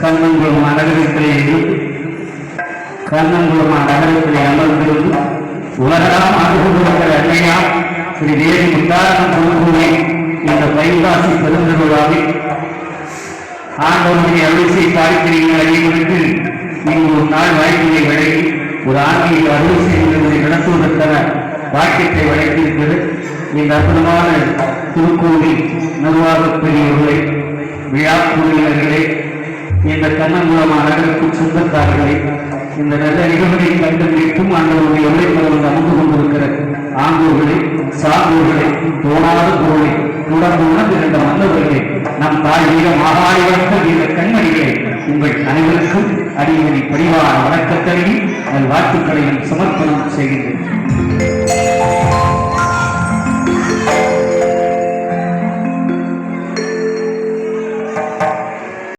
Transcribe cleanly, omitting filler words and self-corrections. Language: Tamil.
கண்ணங்குளம் நகரத்திலே அமர்ந்திருந்து உலகெல்லாம் ஆண்டு கொண்டிருக்கிற அன்னையா ஸ்ரீ தேவி முத்தாரம் குருகுருவை இந்த பைந்தாசி பெருந்திருவிழாவில் ஆண்டவருடைய அரிசை பார்க்கிறீர்கள் அறிவதற்கு இங்கு ஒரு நாள் வாய்ப்பினை வழங்கி ஒரு ஆண்டியை அறுவை செய்வதை நடத்துவதற்கான வாக்கியத்தை வழங்கியிருக்கிறது. இந்த அற்புதமான திருக்கோவில் நிர்வாக பெரியவர்களை, விழா குழுவினர்களே, இந்த கண்ணங்குளம் நகருக்கு சொந்தக்காரர்களை, இந்த நல்ல நிகழ்வை கண்டுபிடிக்கும் ஆண்டவருடைய உழைப்பவர்கள் அமர்ந்து கொண்டிருக்கிற ஆண்டோர்களை, சான்றோர்களை, தோணாத பொருளை தொடர்ந்து உணர்ந்திருந்த மன்னவர்களே, நம் தாய் வீர மாகாளிவர்கள் இந்த கண்மணிகளை உங்கள் அனைவருக்கும் அடியனை பணிவான வணக்கத்தருகி நல் வாழ்த்துக்களையும் சமர்ப்பணம் செய்கின்றேன்.